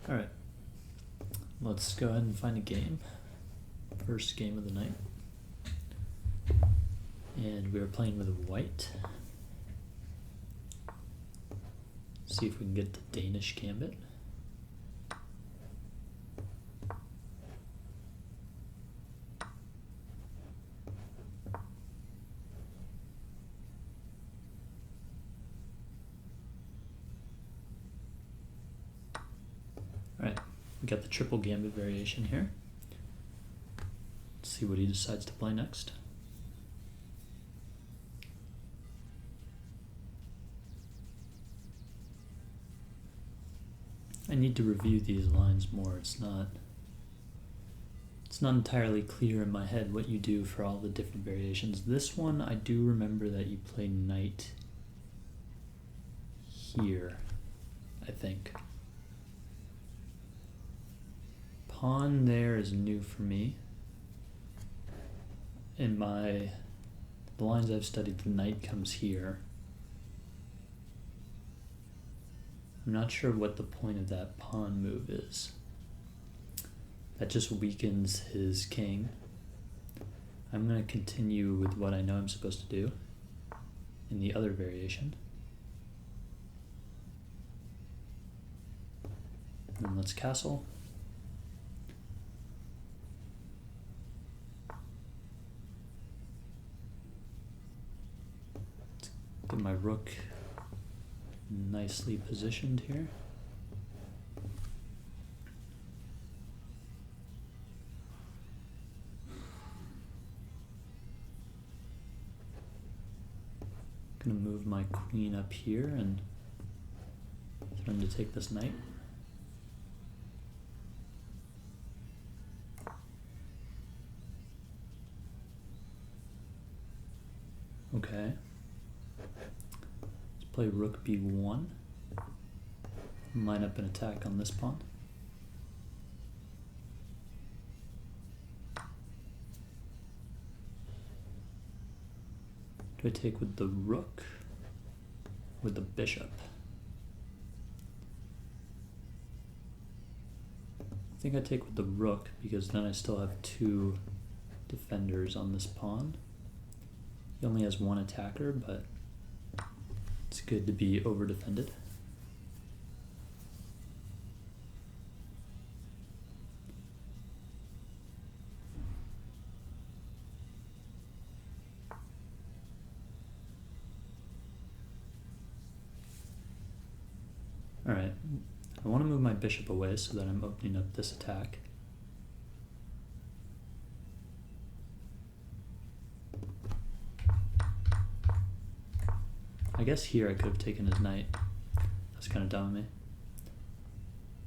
Alright, let's go ahead and find a game. First game of the night. And we are playing with white. See if we can get the Danish gambit. Alright, we got the triple gambit variation here. Let's see what he decides to play next. I need to review these lines more. It's not entirely clear in my head what you do for all the different variations. This one, I do remember that you play knight here, I think. Pawn there is new for me. In the lines I've studied, the knight comes here. I'm not sure what the point of that pawn move is. That just weakens his king. I'm going to continue with what I know I'm supposed to do in the other variation. And let's castle. Let's get my rook nicely positioned here. Gonna move my queen up here and threaten to take this knight. Okay. Play rook b1, line up an attack on this pawn. Do I take with the rook, with the bishop? I think I take with the rook because then I still have two defenders on this pawn. He only has one attacker, but it's good to be over-defended. Alright, I want to move my bishop away so that I'm opening up this attack. I guess here I could have taken his knight. That's kind of dumb of me.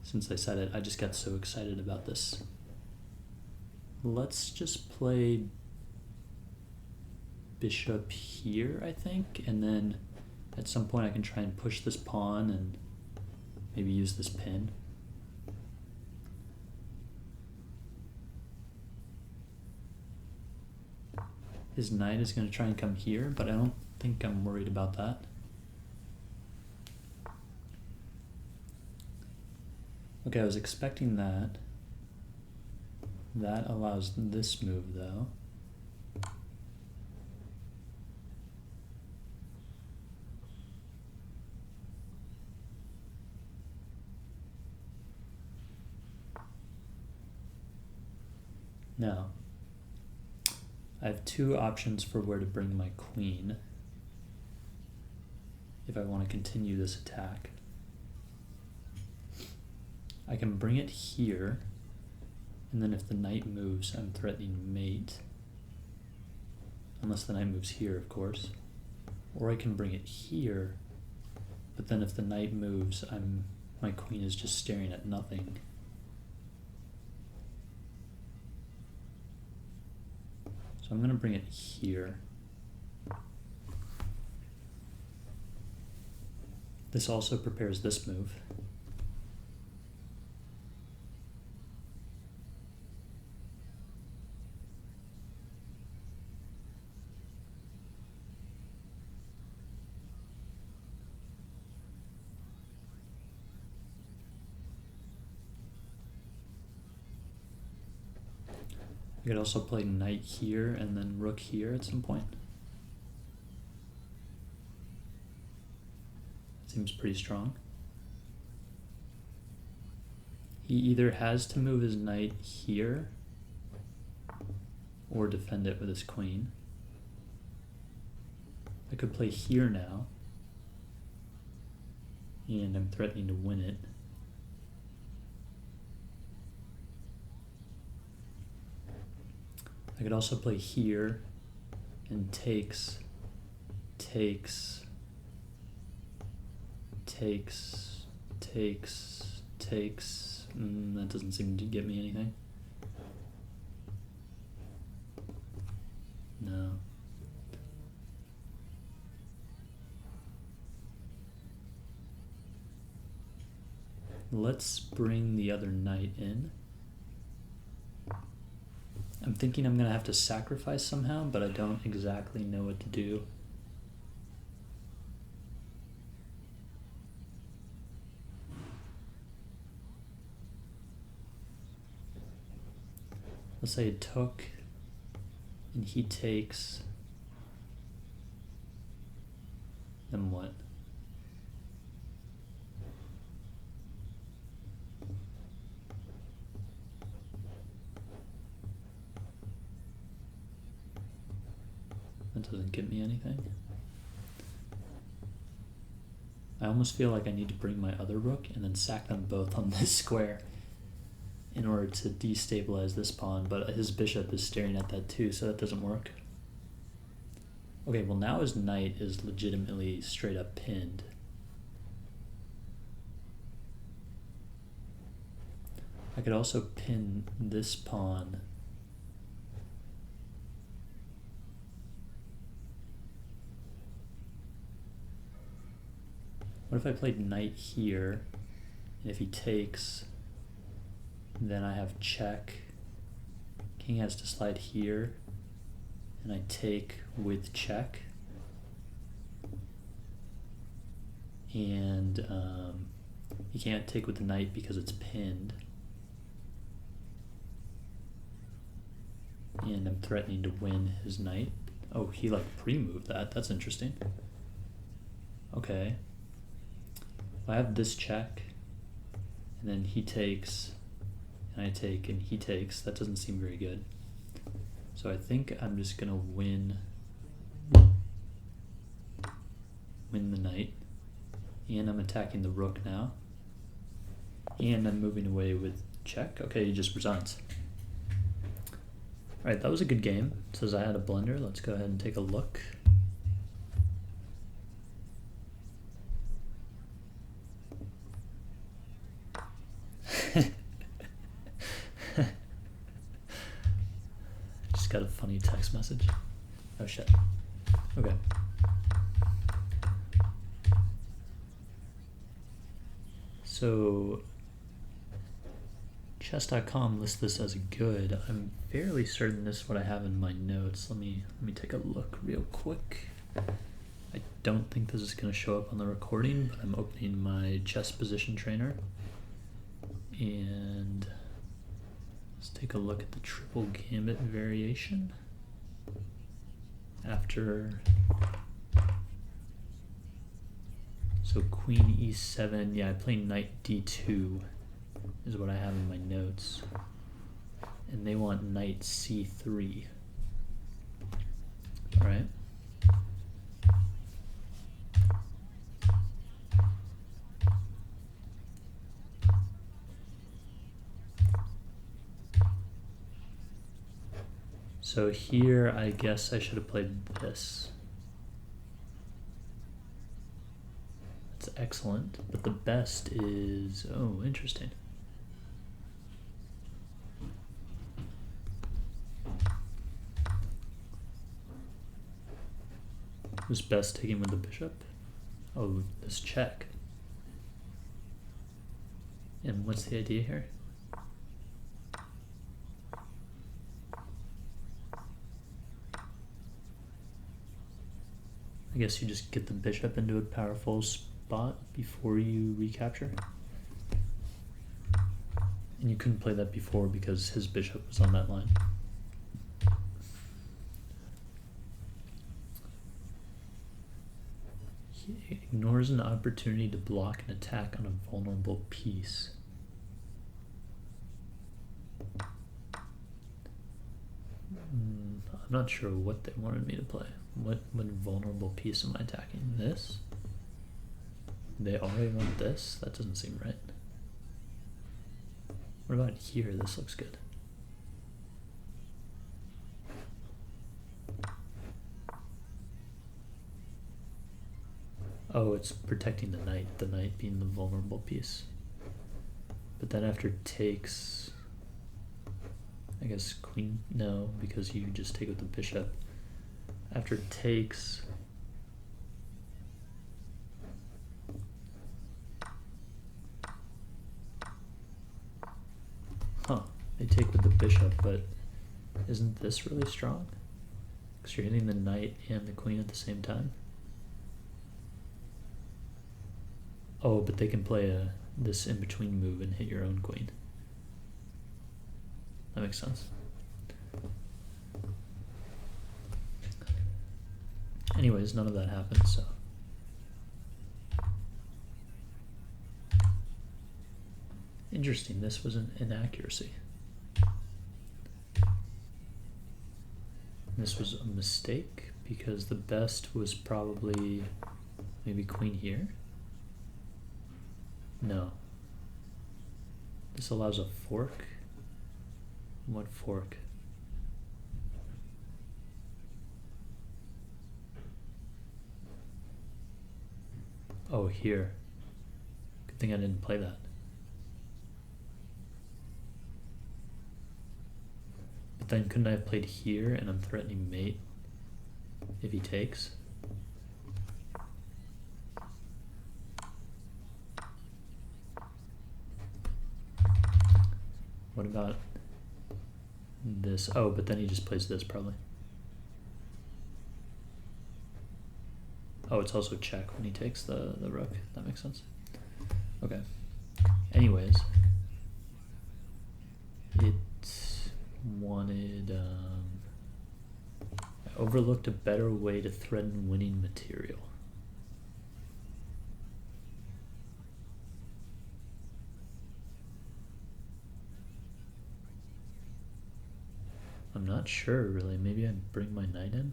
Since I said it, I just got so excited about this. Let's just play bishop here, I think, and then at some point I can try and push this pawn and maybe use this pin. His knight is going to try and come here, but I don't think I'm worried about that. Okay, I was expecting that. That allows this move, though. Now, I have two options for where to bring my queen if I want to continue this attack. I can bring it here, and then if the knight moves, I'm threatening mate. Unless the knight moves here, of course. Or I can bring it here, but then if the knight moves, my queen is just staring at nothing. So I'm going to bring it here. This also prepares this move. could also play knight here and then rook here at some point. Seems pretty strong. He either has to move his knight here or defend it with his queen. I could play here now, and I'm threatening to win it. I could also play here and takes. That doesn't seem to get me anything. No. Let's bring the other knight in. I'm thinking I'm gonna have to sacrifice somehow, but I don't exactly know what to do. Let's say it took, and he takes, then what? That doesn't get me anything. I almost feel like I need to bring my other rook and then sack them both on this square in order to destabilize this pawn, but his bishop is staring at that too, so that doesn't work. Okay, well now his knight is legitimately straight up pinned. I could also pin this pawn. What if I played knight here, and if he takes, then I have check. King has to slide here, and I take with check. And he can't take with the knight because it's pinned. And I'm threatening to win his knight. Oh, he like pre-moved that. That's interesting. Okay. I have this check, and then he takes, and I take, and he takes. That doesn't seem very good. So I think I'm just gonna win the knight, and I'm attacking the rook now, and I'm moving away with check. Okay, he just resigns. All right, that was a good game. It says I had a blunder. Let's go ahead and take a look. Just got a funny text message. Oh shit. Okay. So chess.com lists this as good. I'm fairly certain this is what I have in my notes. Let me take a look real quick. I don't think this is going to show up on the recording, but I'm opening my chess position trainer. And let's take a look at the triple gambit variation. So queen e7, yeah, I play knight d2 is what I have in my notes. And they want knight c3. All right. So here, I guess I should have played this. That's excellent, but the best is, oh, interesting. Was best taking with the bishop? Oh, this check. And what's the idea here? I guess you just get the bishop into a powerful spot before you recapture. And you couldn't play that before because his bishop was on that line. Ignores an opportunity to block an attack on a vulnerable piece. I'm not sure what they wanted me to play. What vulnerable piece am I attacking? This? They already want this? That doesn't seem right. What about here? This looks good. Oh, it's protecting the knight being the vulnerable piece. But then after takes, I guess queen, no, because you just take with the bishop. After takes, they take with the bishop, but isn't this really strong? Because you're hitting the knight and the queen at the same time. Oh, but they can play this in-between move and hit your own queen. That makes sense. Anyways, none of that happened, so. Interesting, this was an inaccuracy. This was a mistake because the best was probably maybe queen here. No. This allows a fork. What fork? Oh, here. Good thing I didn't play that. But then couldn't I have played here and I'm threatening mate if he takes? What about this? Oh, but then he just plays this probably. Oh, it's also check when he takes the rook. That makes sense. Okay. Anyways, it wanted, I overlooked a better way to threaten winning material. I'm not sure really. Maybe I'd bring my knight in.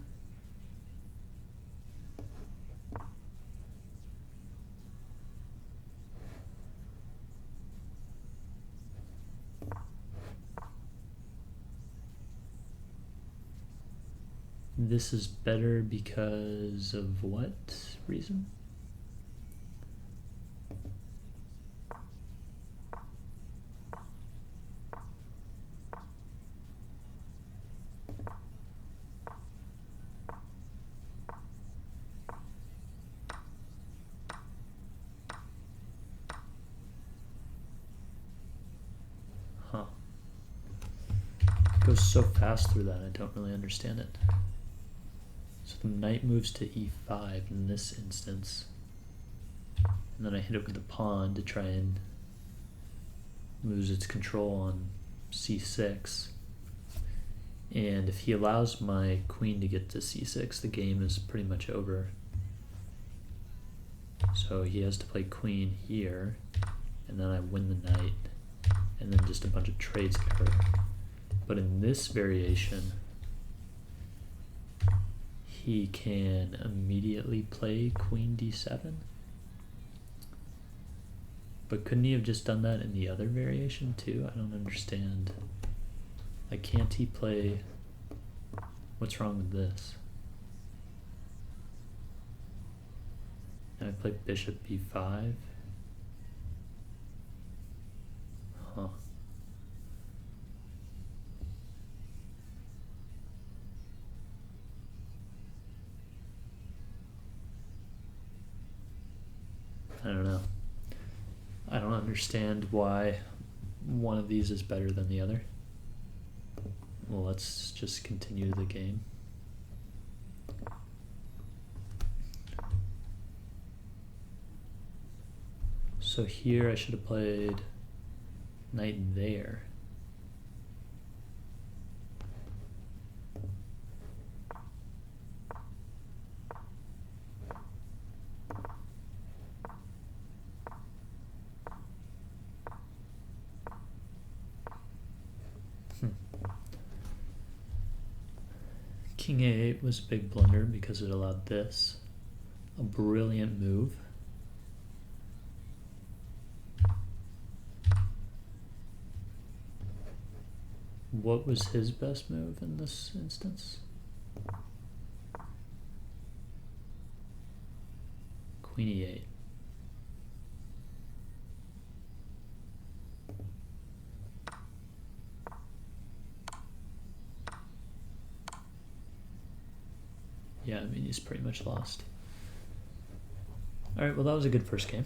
This is better because of what reason? Huh. It goes so fast through that, I don't really understand it. So the knight moves to e5 in this instance, and then I hit it with the pawn to try and lose its control on c6. And if he allows my queen to get to c6, the game is pretty much over. So he has to play queen here, and then I win the knight, and then just a bunch of trades occur. But in this variation, he can immediately play queen d7. But couldn't he have just done that in the other variation too? I don't understand. Like, can't he play... What's wrong with this? Can I play bishop b5? Huh. I don't know. I don't understand why one of these is better than the other. Well, let's just continue the game. So here I should have played knight there. King A8 was a big blunder because it allowed this. A brilliant move. What was his best move in this instance? Queen E8. Yeah, I mean, he's pretty much lost. Alright, well that was a good first game.